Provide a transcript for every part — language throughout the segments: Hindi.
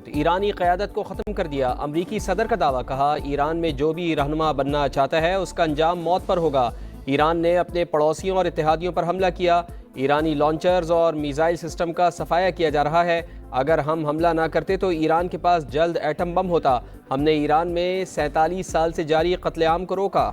मसूद, ईरानी क़यादत को ख़त्म कर दिया। अमरीकी सदर का दावा, कहा ईरान में जो भी रहनुमा बनना चाहता है उसका अंजाम मौत पर होगा। ईरान ने अपने पड़ोसियों और इत्तेहादियों पर हमला किया। ईरानी लॉन्चर्स और मिसाइल सिस्टम का सफाया किया जा रहा है। अगर हम हमला ना करते तो ईरान के पास जल्द एटम बम होता। हमने ईरान में 47 साल से जारी कत्लेआम को रोका।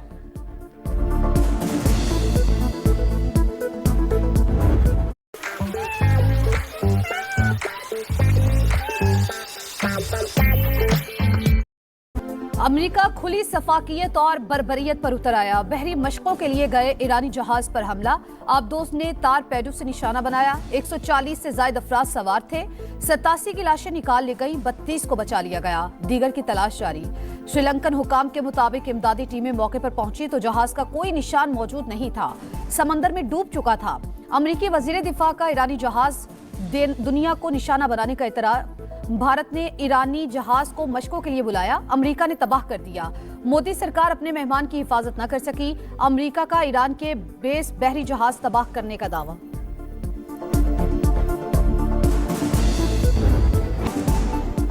अमेरिका खुली सफाकियत और बर्बरियत पर उतर आया। बहरी मशकों के लिए गए ईरानी जहाज पर हमला। आबदोज ने तार पैडू से निशाना बनाया। 140 से ज्यादा अफराद सवार थे। 87 की लाशें निकाल ली गईं, 32 को बचा लिया गया। दीगर की तलाश जारी। श्रीलंकन हुकाम के मुताबिक इमदादी टीमें मौके पर पहुंची तो जहाज का कोई निशान मौजूद नहीं था, समंदर में डूब चुका था। अमरीकी वजीर दिफा का ईरानी जहाज दुनिया को निशाना बनाने का इतराज। भारत ने ईरानी जहाज को मशकों के लिए बुलाया, अमेरिका ने तबाह कर दिया। मोदी सरकार अपने मेहमान की हिफाजत न कर सकी। अमेरिका का ईरान के बेस बहरी जहाज तबाह करने का दावा।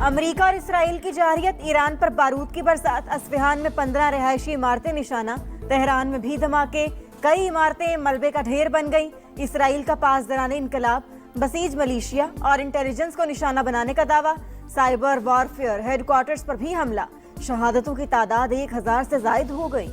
अमेरिका और इसराइल की जारहियत, ईरान पर बारूद की बरसात। अस्फहान में 15 रिहायशी इमारतें निशाना। तेहरान में भी धमाके, कई इमारतें मलबे का ढेर बन गई। इसराइल का पासदाराने इनकलाब, बसीज मलेशिया और इंटेलिजेंस को निशाना बनाने का दावा। साइबर वॉरफेयर हेडक्वार्टर्स पर भी हमला। शहादतों की तादाद 1000 से जायद हो गई।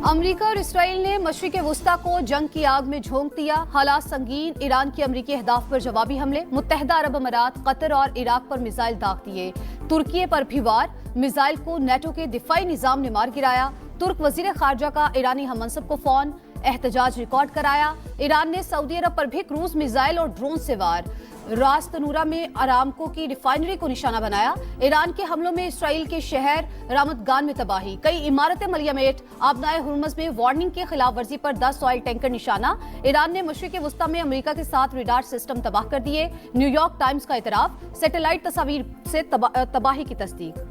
अमेरिका और इसराइल ने मशरिक वुस्ता को जंग की आग में झोंक दिया। हालात संगीन। ईरान की अमेरिकी अहदाफ पर जवाबी हमले। मुत्तहिदा अरब अमारात, कतर और इराक पर मिसाइल दाग दिए। तुर्की पर भी वार। मिसाइल को नेटो के दिफाई निजाम ने मार गिराया। तुर्क वजीर खारजा का ईरानी हममनसब को फोन। एहतजाज रिकॉर्ड कराया। ईरान ने सऊदी अरब पर भी क्रूज मिसाइल और ड्रोन से वार। रास तनूरा में अरामको की रिफाइनरी को निशाना बनाया। ईरान के हमलों में इसराइल के शहर रामतगान में तबाही। कई इमारतें मलियामेट। आबनाए हुर्मज में वार्निंग की खिलाफ वर्जी पर 10 ऑयल टैंकर निशाना। ईरान ने मशरिक वुस्ता में अमेरिका के साथ रडार सिस्टम तबाह कर दिए। न्यूयॉर्क टाइम्स का इतराफ। सैटेलाइट तस्वीर से तबाही की तस्दीक।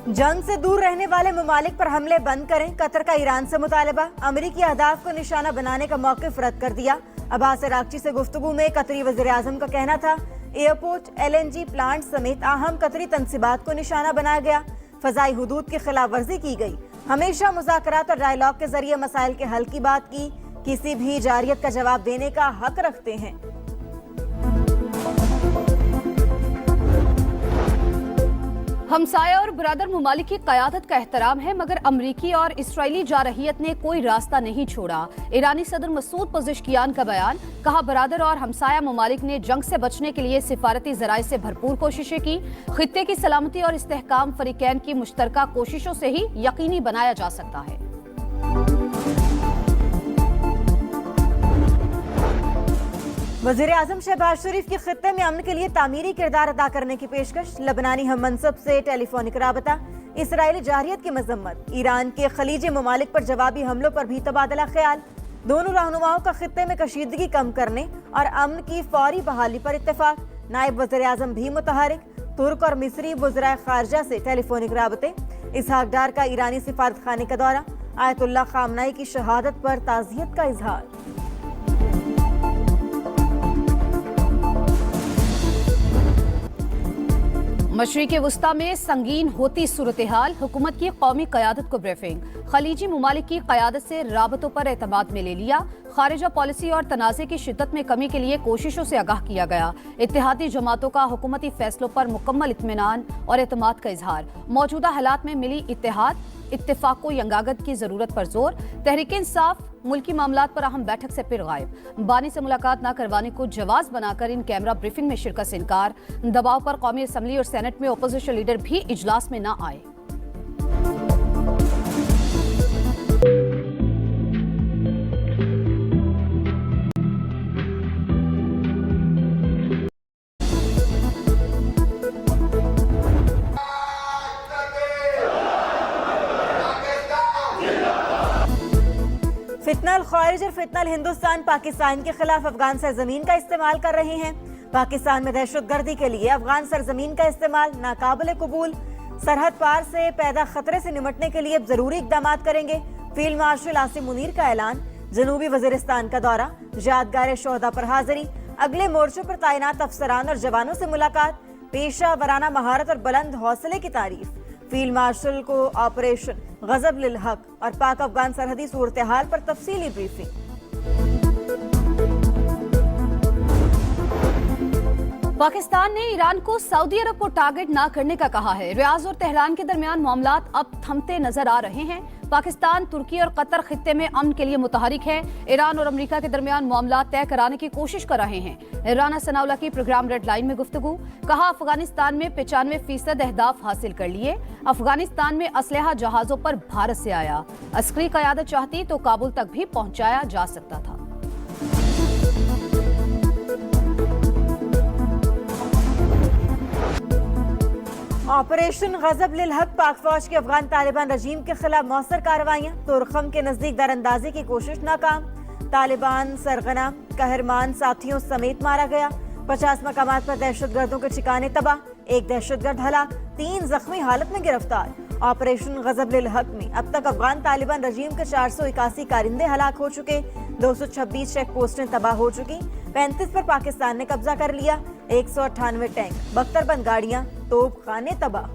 जंग से दूर रहने वाले ममालिक पर हमले बंद करें, कतर का ईरान से मुतालबा। अमेरिकी अहदाफ को निशाना बनाने का मौक़िफ़ रद्द कर दिया। अब्बास अरागची से गुफ्तगू में कतरी वज़ीर आज़म का कहना था एयरपोर्ट, LNG प्लांट समेत अहम कतरी तनसीबात को निशाना बनाया गया। फ़ज़ाई हुदूद की खिलाफ वर्जी की गई। हमेशा मुज़ाकरात और डायलॉग के जरिए मसाइल के हल की बात की। किसी भी जारियत का जवाब देने का हक रखते हैं। हमसाया और बरादर ममालिक की क़यादत का एहतराम है, मगर अमरीकी और इसराइली जारहियत ने कोई रास्ता नहीं छोड़ा। ईरानी सदर मसूद पज़ेश्कियान का बयान, कहा बरादर और हमसाया ममालिक ने जंग से बचने के लिए सिफारती ज़राए से भरपूर कोशिशें की। खित्ते की सलामती और इस्तेहकाम फ़रीक़ैन की मुश्तरका कोशिशों से ही यकीनी बनाया जा सकता है। वज़ीर आज़म शहबाज शरीफ की खित्ते में अमन के लिए तामीरी किरदार अदा करने की पेशकश। लबनानी हममनसब से टेलीफोनिक राबता। इसराइली जारहियत की मजम्मत। ईरान के खलीजी ममालिक पर जवाबी हमलों पर भी तबादला ख्याल। दोनों रहनुमाओं का खित्ते में कशीदगी कम करने और अमन की फौरी बहाली पर इत्तेफाक। नायब वज़ीर आज़म भी मुतहरिक। तुर्क और मिस्री वज़राए खारजा से टेलीफोनिक राबते। इसहाक डार का ईरानी सिफारत खाने का दौरा। आयतुल्लाह खामनाई की शहादत पर ताज़ियत का इजहार। मशरिक़ वुस्ता में संगीन होती सूरत हाल। हुकूमत की कौमी क़यादत को ब्रीफिंग। खलीजी ममालिक की क़यादत से राबतों पर एतमाद में ले लिया। खारिजा पॉलिसी और तनाज़े की शिद्दत में कमी के लिए कोशिशों से आगाह किया गया। इत्तेहादी जमातों का हुकूमती फैसलों पर मुकम्मल इत्मीनान और एतमाद का इजहार। मौजूदा हालात में मिली इत्तेहाद, इत्तेफाक व यंगागत की जरूरत पर जोर। तहरीक इंसाफ मुल्की मामलात पर अहम बैठक से फिर गायब। बानी से मुलाकात न करवाने को जवाज बनाकर इन कैमरा ब्रीफिंग में शिरकत से इनकार। दबाव पर कौमी असम्बली और सेनेट में अपोजिशन लीडर भी इजलास में न आए। फितनल ख्वारिज और फितनल हिंदुस्तान पाकिस्तान के खिलाफ अफगान सरजमीन का इस्तेमाल कर रहे हैं। पाकिस्तान में दहशतगर्दी के लिए अफगान सरजमीन का इस्तेमाल नाकाबिल कबूल। सरहद पार से पैदा खतरे से निपटने के लिए जरूरी इकदाम करेंगे। फील्ड मार्शल आसिम मुनीर का ऐलान। जनूबी वजीरिस्तान का दौरा, यादगार शोहदा पर हाजिरी, अगले मोर्चों पर तैनात अफसरान और जवानों से मुलाकात, पेशा वराना महारत और बुलंद हौसले की तारीफ। फील्ड मार्शल को ऑपरेशन गजब लिल हक और पाक अफगान सरहदी सूरत हाल पर तफसीली ब्रीफिंग। पाकिस्तान ने ईरान को सऊदी अरब को टारगेट न करने का कहा है। रियाज और तेहरान के दरमियान मामलात अब थमते नजर आ रहे हैं। पाकिस्तान, तुर्की और कतर खित्ते में अमन के लिए मुतहरिक है। ईरान और अमेरिका के दरमियान मामलात तय कराने की कोशिश कर रहे हैं। राना सनाउल्लाह की प्रोग्राम रेड लाइन में गुफ्तगू। कहा, अफगानिस्तान में 95% अहदाफ हासिल कर लिए। अफगानिस्तान में असलहा जहाजों पर भारत से आया। अस्करी क़यादत चाहती तो काबुल तक भी पहुंचाया जा सकता था। ऑपरेशन गजब लिल हक, पाक फौज के अफगान तालिबान रजीम के खिलाफ मौसर कार्रवाइयां। तुरखम के नजदीक दरअंदाजी की कोशिश नाकाम। तालिबान सरगना कहरमान साथियों समेत मारा गया। 50 मकामात पर दहशतगर्दों के ठिकाने तबाह। एक दहशतगर्द हलाक, 3 जख्मी हालत में गिरफ्तार। ऑपरेशन गजब लिल हक में अब तक अफगान तालिबान रजीम के 481 कारिंदे हलाक हो चुके। 226 चेक पोस्टें तबाह हो चुकी। 35 पर पाकिस्तान ने कब्जा कर लिया। 198 टैंक, बख्तरबंद गाड़ियां, तोप खाने तबाह।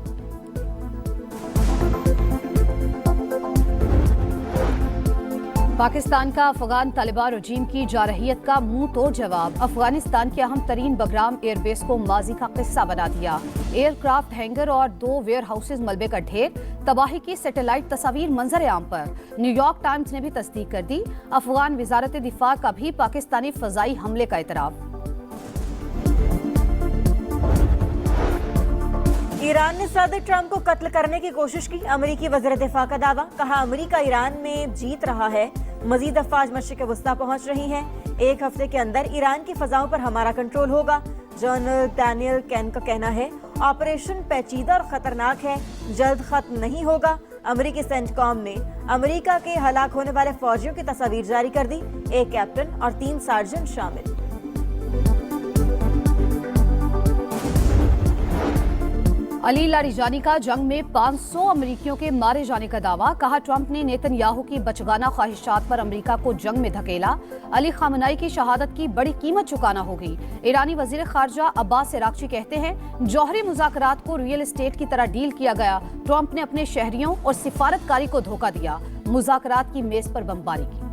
पाकिस्तान का अफगान तालिबान रजीम की जारहियत का मुंह तोड़ जवाब। अफगानिस्तान के अहम तरीन बगराम एयरबेस को माजी का किस्सा बना दिया। एयरक्राफ्ट हैंगर और 2 वेयर हाउसेज मलबे का ढेर। तबाही की सैटेलाइट तस्वीर मंजर आम पर। न्यूयॉर्क टाइम्स ने भी तस्दीक कर दी। अफगान वजारत दिफा का भी पाकिस्तानी फजाई हमले का इतराफ। ईरान ने सदर ट्रंप को कत्ल करने की कोशिश की। अमेरिकी वज़ीर दिफा का दावा। कहा, अमेरिका ईरान में जीत रहा है। मजीद अफवाज मशरिक़ वस्ता पहुंच रही हैं। 1 हफ्ते के अंदर ईरान की फजाओं पर हमारा कंट्रोल होगा। जनरल डैनियल कैन का कहना है, ऑपरेशन पेचीदा और खतरनाक है, जल्द खत्म नहीं होगा। अमेरिकी सेंटकॉम ने अमेरिका के हलाक होने वाले फौजियों की तस्वीर जारी कर दी। 1 कैप्टन और 3 सार्जेंट शामिल। अली लारिजानी का जंग में 500 अमेरिकियों के मारे जाने का दावा। कहा, ट्रंप ने नेतन्याहू की बचगाना ख्वाहिशात पर अमेरिका को जंग में धकेला। अली खामनाई की शहादत की बड़ी कीमत चुकाना होगी। ईरानी वजीर खारजा अब्बास इराक्ची कहते हैं, जौहरी मुज़ाकरात को रियल एस्टेट की तरह डील किया गया। ट्रंप ने अपने शहरियों और सिफारतकारी को धोखा दिया। मुज़ाकरात की मेज पर बमबारी की।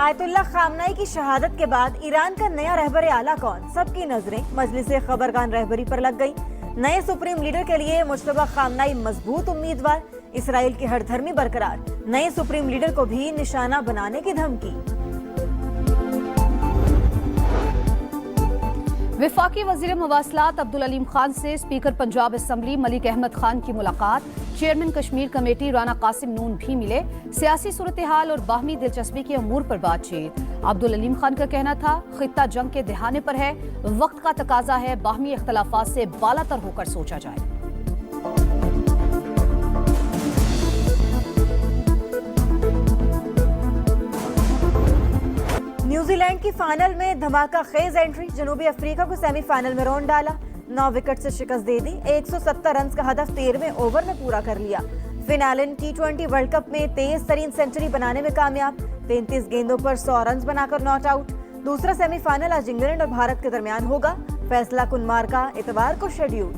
आयतुल्लाह खामनाई की शहादत के बाद ईरान का नया रहबर आला कौन? सबकी नजरें मजलिस खबरगान रहबरी पर लग गई। नए सुप्रीम लीडर के लिए मुश्तबा खामनाई मजबूत उम्मीदवार। इसराइल की हरधर्मी बरकरार। नए सुप्रीम लीडर को भी निशाना बनाने की धमकी। वफाकी वजीर मवासलात अब्दुल अलीम खान से स्पीकर पंजाब असम्बली मलिक अहमद खान की मुलाकात। चेयरमैन कश्मीर कमेटी राना कासिम नून भी मिले। सियासी सूरत हाल और बाहमी दिलचस्पी के अमूर पर बातचीत। अब्दुल अलीम खान का कहना था, खित्ता जंग के दहाने पर है, वक्त का तकाजा है बाहमी इख्तलाफात से बालातर होकर सोचा जाए। न्यूजीलैंड की फाइनल में धमाका खेज एंट्री। जनूबी अफ्रीका को सेमीफाइनल में रौंद डाला। 9 विकेट से शिकस्त दे दी। 170 रन का हदफ 13वें ओवर में पूरा कर लिया। फिनालिन T20 वर्ल्ड कप में तेज तरीन सेंचुरी बनाने में कामयाब। 33 गेंदों पर 100 रन बनाकर नॉट आउट। दूसरा सेमीफाइनल आज इंग्लैंड और भारत के दरमियान होगा। फैसला कुनमार का इतवार को शेड्यूल।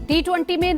T20 में